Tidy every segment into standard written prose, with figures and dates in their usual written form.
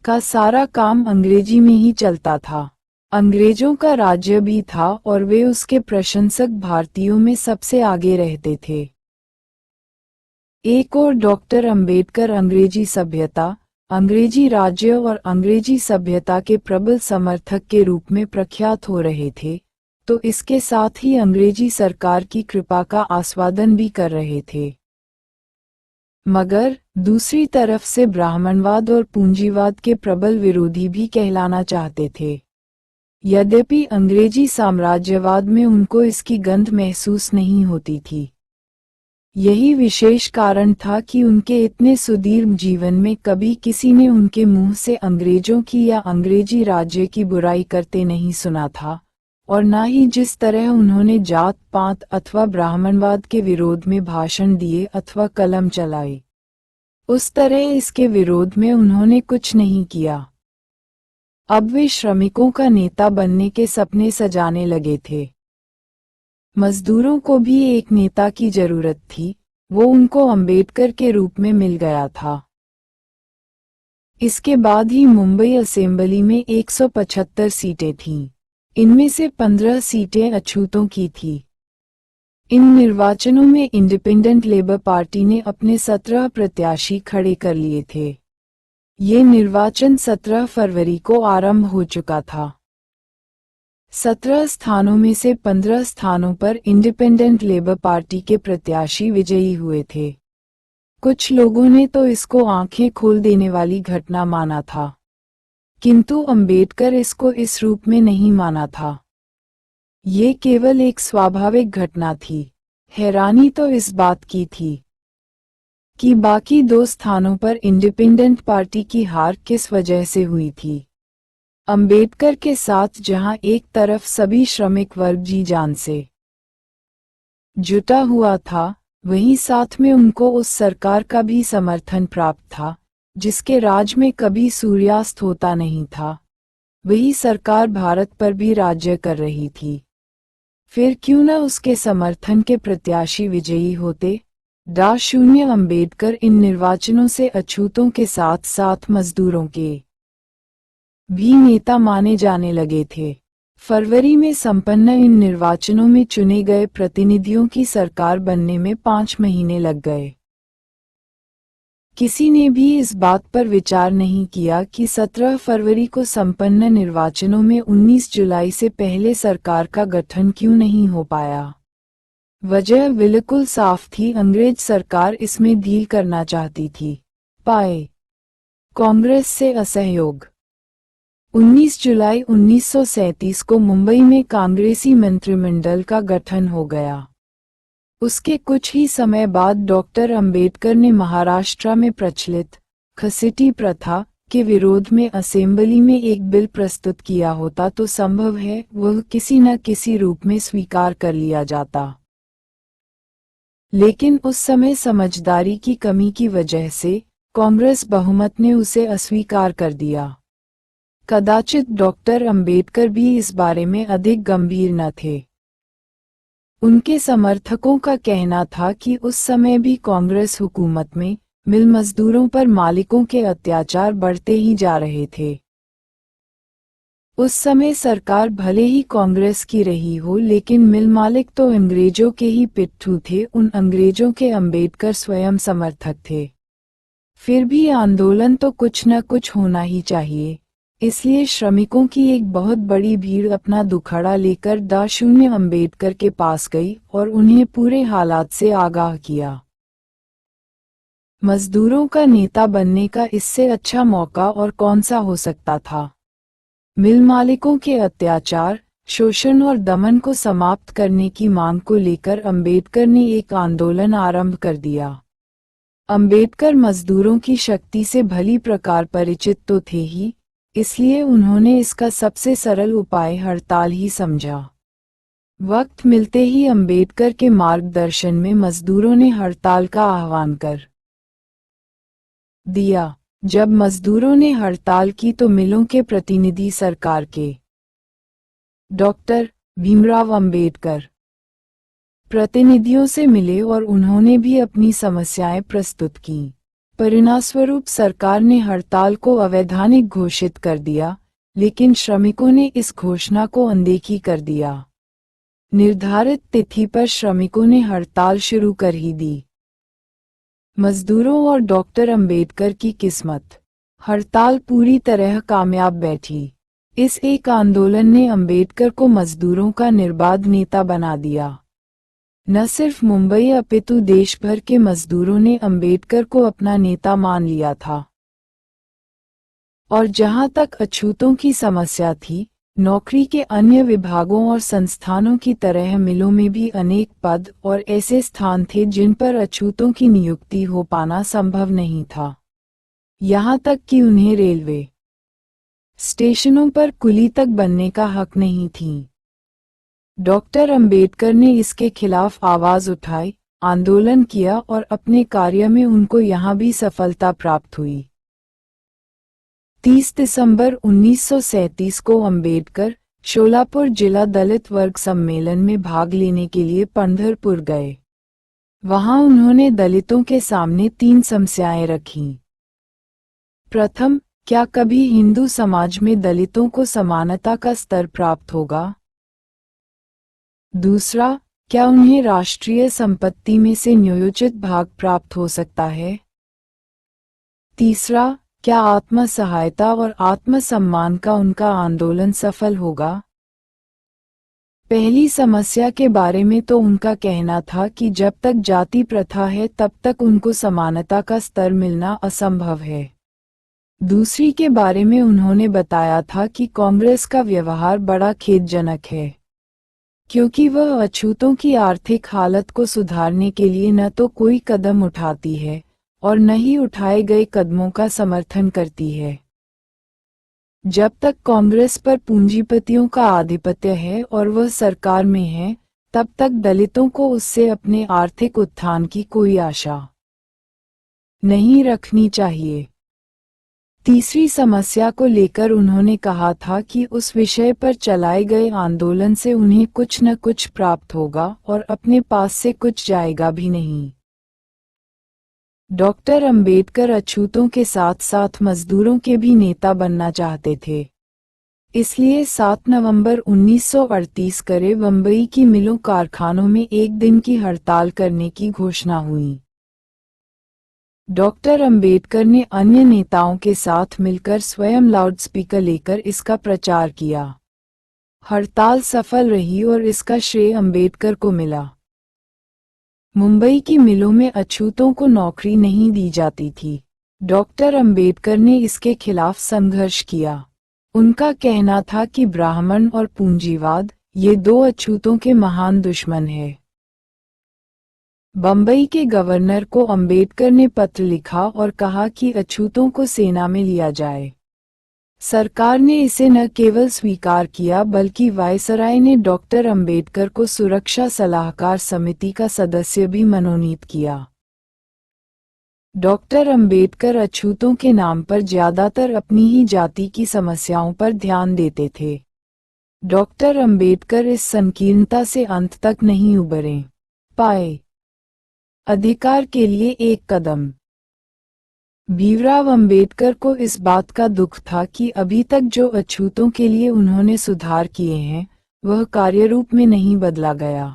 का सारा काम अंग्रेजी में ही चलता था। अंग्रेजों का राज्य भी था और वे उसके प्रशंसक भारतीयों में सबसे आगे रहते थे। एक और डॉक्टर अंबेडकर अंग्रेजी सभ्यता, अंग्रेजी राज्य और अंग्रेजी सभ्यता के प्रबल समर्थक के रूप में प्रख्यात हो रहे थे, तो इसके साथ ही अंग्रेजी सरकार की कृपा का आस्वादन भी कर रहे थे। मगर दूसरी तरफ से ब्राह्मणवाद और पूंजीवाद के प्रबल विरोधी भी कहलाना चाहते थे। यद्यपि अंग्रेजी साम्राज्यवाद में उनको इसकी गंध महसूस नहीं होती थी। यही विशेष कारण था कि उनके इतने सुदीर्घ जीवन में कभी किसी ने उनके मुंह से अंग्रेजों की या अंग्रेजी राज्य की बुराई करते नहीं सुना था, और न ही जिस तरह उन्होंने जात पात अथवा ब्राह्मणवाद के विरोध में भाषण दिए अथवा कलम चलाई, उस तरह इसके विरोध में उन्होंने कुछ नहीं किया। अब वे श्रमिकों का नेता बनने के सपने सजाने लगे थे। मजदूरों को भी एक नेता की जरूरत थी, वो उनको अंबेडकर के रूप में मिल गया था। इसके बाद ही मुंबई असेंबली में 175 सीटें थीं। इनमें से 15 सीटें अछूतों की थी। इन निर्वाचनों में इंडिपेंडेंट लेबर पार्टी ने अपने 17 प्रत्याशी खड़े कर लिए थे। ये निर्वाचन 17 फरवरी को आरंभ हो चुका था। 17 स्थानों में से 15 स्थानों पर इंडिपेंडेंट लेबर पार्टी के प्रत्याशी विजयी हुए थे। कुछ लोगों ने तो इसको आंखें खोल देने वाली घटना माना था, किंतु अंबेडकर इसको इस रूप में नहीं माना था। ये केवल एक स्वाभाविक घटना थी। हैरानी तो इस बात की थी कि बाकी 2 स्थानों पर इंडिपेंडेंट पार्टी की हार किस वजह से हुई थी। अंबेडकर के साथ जहां एक तरफ सभी श्रमिक वर्ग जी जान से जुटा हुआ था, वहीं साथ में उनको उस सरकार का भी समर्थन प्राप्त था जिसके राज में कभी सूर्यास्त होता नहीं था। वही सरकार भारत पर भी राज्य कर रही थी। फिर क्यों न उसके समर्थन के प्रत्याशी विजयी होते। शून्य अंबेडकर इन निर्वाचनों से अछूतों के साथ साथ मजदूरों के भी नेता माने जाने लगे थे। फरवरी में संपन्न इन निर्वाचनों में चुने गए प्रतिनिधियों की सरकार बनने में 5 महीने लग गए। किसी ने भी इस बात पर विचार नहीं किया कि 17 फरवरी को संपन्न निर्वाचनों में 19 जुलाई से पहले सरकार का गठन क्यों नहीं हो पाया। वजह बिल्कुल साफ थी, अंग्रेज सरकार इसमें ढील करना चाहती थी। पाए कांग्रेस से असहयोग। 19 जुलाई 1937 को मुंबई में कांग्रेसी मंत्रिमंडल का गठन हो गया। उसके कुछ ही समय बाद डॉक्टर अंबेडकर ने महाराष्ट्र में प्रचलित खसीटी प्रथा के विरोध में असेंबली में एक बिल प्रस्तुत किया होता तो संभव है वह किसी न किसी रूप में स्वीकार कर लिया जाता। लेकिन उस समय समझदारी की कमी की वजह से कांग्रेस बहुमत ने उसे अस्वीकार कर दिया। कदाचित डॉक्टर अंबेडकर भी इस बारे में अधिक गंभीर न थे। उनके समर्थकों का कहना था कि उस समय भी कांग्रेस हुकूमत में मिल मजदूरों पर मालिकों के अत्याचार बढ़ते ही जा रहे थे। उस समय सरकार भले ही कांग्रेस की रही हो, लेकिन मिल मालिक तो अंग्रेजों के ही पिट्ठू थे। उन अंग्रेजों के अंबेडकर स्वयं समर्थक थे। फिर भी आंदोलन तो कुछ न कुछ होना ही चाहिए, इसलिए श्रमिकों की एक बहुत बड़ी भीड़ अपना दुखड़ा लेकर शून्य अंबेडकर के पास गई और उन्हें पूरे हालात से आगाह किया। मजदूरों का नेता बनने का इससे अच्छा मौका और कौन सा हो सकता था। मिल मालिकों के अत्याचार, शोषण और दमन को समाप्त करने की मांग को लेकर अंबेडकर ने एक आंदोलन आरंभ कर दिया। अंबेडकर मजदूरों की शक्ति से भली प्रकार परिचित तो थे ही, इसलिए उन्होंने इसका सबसे सरल उपाय हड़ताल ही समझा। वक्त मिलते ही अंबेडकर के मार्गदर्शन में मजदूरों ने हड़ताल का आह्वान कर दिया। जब मजदूरों ने हड़ताल की तो मिलों के प्रतिनिधि सरकार के डॉक्टर भीमराव अंबेडकर प्रतिनिधियों से मिले और उन्होंने भी अपनी समस्याएं प्रस्तुत कीं। परिणामस्वरूप सरकार ने हड़ताल को अवैधानिक घोषित कर दिया, लेकिन श्रमिकों ने इस घोषणा को अनदेखी कर दिया। निर्धारित तिथि पर श्रमिकों ने हड़ताल शुरू कर ही दी। मजदूरों और डॉक्टर अंबेडकर की किस्मत। हड़ताल पूरी तरह कामयाब बैठी। इस एक आंदोलन ने अंबेडकर को मजदूरों का निर्बाध नेता बना दिया। न सिर्फ मुंबई अपितु देश भर के मजदूरों ने अंबेडकर को अपना नेता मान लिया था। और जहां तक अछूतों की समस्या थी, नौकरी के अन्य विभागों और संस्थानों की तरह मिलों में भी अनेक पद और ऐसे स्थान थे जिन पर अछूतों की नियुक्ति हो पाना संभव नहीं था। यहाँ तक कि उन्हें रेलवे स्टेशनों पर कुली तक बनने का हक नहीं थी। डॉक्टर अंबेडकर ने इसके खिलाफ आवाज उठाई, आंदोलन किया और अपने कार्य में उनको यहाँ भी सफलता प्राप्त हुई। 30 दिसंबर 1937 को अंबेडकर शोलापुर जिला दलित वर्ग सम्मेलन में भाग लेने के लिए पंढरपुर गए। वहां उन्होंने दलितों के सामने 3 समस्याएं रखीं। प्रथम, क्या कभी हिंदू समाज में दलितों को समानता का स्तर प्राप्त होगा? दूसरा, क्या उन्हें राष्ट्रीय संपत्ति में से न्यायोचित भाग प्राप्त हो सकता है? तीसरा, क्या आत्म सहायता और आत्मसम्मान का उनका आंदोलन सफल होगा? पहली समस्या के बारे में तो उनका कहना था कि जब तक जाति प्रथा है तब तक उनको समानता का स्तर मिलना असंभव है। दूसरी के बारे में उन्होंने बताया था कि कांग्रेस का व्यवहार बड़ा खेदजनक है, क्योंकि वह अछूतों की आर्थिक हालत को सुधारने के लिए न तो कोई कदम उठाती है और न ही उठाए गए कदमों का समर्थन करती है। जब तक कांग्रेस पर पूंजीपतियों का आधिपत्य है और वह सरकार में है, तब तक दलितों को उससे अपने आर्थिक उत्थान की कोई आशा नहीं रखनी चाहिए। तीसरी समस्या को लेकर उन्होंने कहा था कि उस विषय पर चलाए गए आंदोलन से उन्हें कुछ न कुछ प्राप्त होगा और अपने पास से कुछ जाएगा भी नहीं। डॉक्टर अंबेडकर अछूतों के साथ साथ मजदूरों के भी नेता बनना चाहते थे। इसलिए 7 नवंबर 1938 करे बम्बई की मिलों कारखानों में एक दिन की हड़ताल करने की घोषणा हुई। डॉक्टर अंबेडकर ने अन्य नेताओं के साथ मिलकर स्वयं लाउडस्पीकर लेकर इसका प्रचार किया। हड़ताल सफल रही और इसका श्रेय अंबेडकर को मिला। मुंबई की मिलों में अछूतों को नौकरी नहीं दी जाती थी। डॉक्टर अंबेडकर ने इसके खिलाफ संघर्ष किया। उनका कहना था कि ब्राह्मण और पूंजीवाद ये 2 अछूतों के महान दुश्मन हैं। बम्बई के गवर्नर को अंबेडकर ने पत्र लिखा और कहा कि अछूतों को सेना में लिया जाए। सरकार ने इसे न केवल स्वीकार किया बल्कि वायसराय ने डॉक्टर अंबेडकर को सुरक्षा सलाहकार समिति का सदस्य भी मनोनीत किया। डॉक्टर अंबेडकर अछूतों के नाम पर ज्यादातर अपनी ही जाति की समस्याओं पर ध्यान देते थे। डॉक्टर अंबेडकर इस संकीर्णता से अंत तक नहीं उबरे पाए। अधिकार के लिए एक कदम। भीमराव अंबेडकर को इस बात का दुख था कि अभी तक जो अछूतों के लिए उन्होंने सुधार किए हैं, वह कार्यरूप में नहीं बदला गया।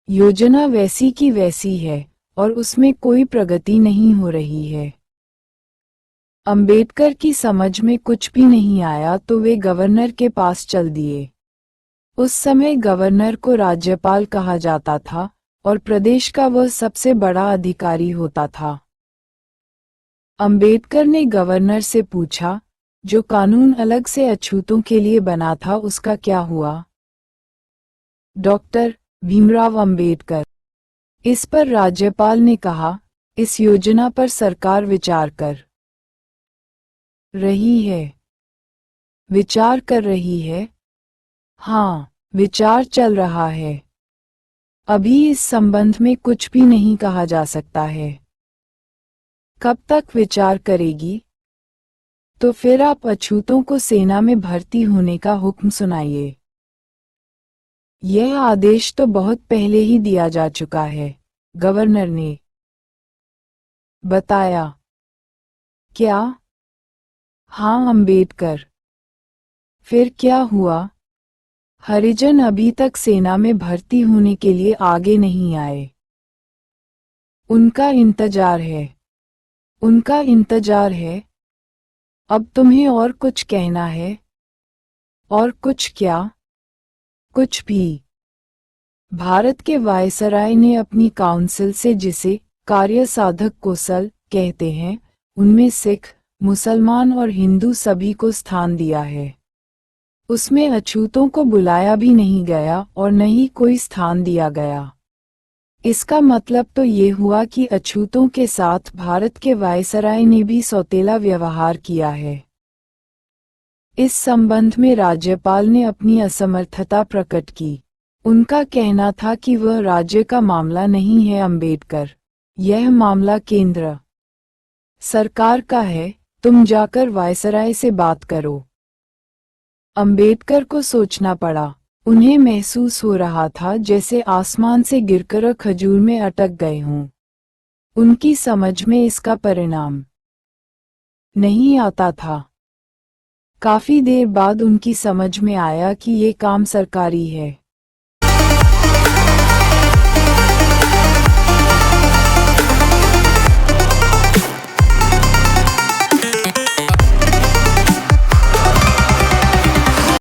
योजना वैसी की वैसी है और उसमें कोई प्रगति नहीं हो रही है। अंबेडकर की समझ में कुछ भी नहीं आया तो वे गवर्नर के पास चल दिए। उस समय गवर्नर को राज्यपाल कहा जाता था और प्रदेश का वह सबसे बड़ा अधिकारी होता था। अंबेडकर ने गवर्नर से पूछा, जो कानून अलग से अछूतों के लिए बना था उसका क्या हुआ? डॉक्टर भीमराव अंबेडकर। इस पर राज्यपाल ने कहा, इस योजना पर सरकार विचार कर रही है। विचार कर रही है? हाँ, विचार चल रहा है। अभी इस संबंध में कुछ भी नहीं कहा जा सकता है। कब तक विचार करेगी? तो फिर आप अछूतों को सेना में भर्ती होने का हुक्म सुनाइए। यह आदेश तो बहुत पहले ही दिया जा चुका है, गवर्नर ने बताया। क्या? हाँ, अंबेडकर। फिर क्या हुआ? हरिजन अभी तक सेना में भर्ती होने के लिए आगे नहीं आए। उनका इंतजार है। उनका इंतजार है। अब तुम्हें और कुछ कहना है? और कुछ क्या? कुछ भी। भारत के वायसराय ने अपनी काउंसिल से, जिसे कार्य साधक कौंसिल कहते हैं, उनमें सिख, मुसलमान और हिंदू सभी को स्थान दिया है। उसमें अछूतों को बुलाया भी नहीं गया और न ही कोई स्थान दिया गया। इसका मतलब तो ये हुआ कि अछूतों के साथ भारत के वायसराय ने भी सौतेला व्यवहार किया है। इस संबंध में राज्यपाल ने अपनी असमर्थता प्रकट की। उनका कहना था कि वह राज्य का मामला नहीं है अंबेडकर, यह मामला केंद्र सरकार का है, तुम जाकर वायसराय से बात करो। अंबेडकर को सोचना पड़ा। उन्हें महसूस हो रहा था जैसे आसमान से गिरकर खजूर में अटक गए हों। उनकी समझ में इसका परिणाम नहीं आता था। काफी देर बाद उनकी समझ में आया कि ये काम सरकारी है।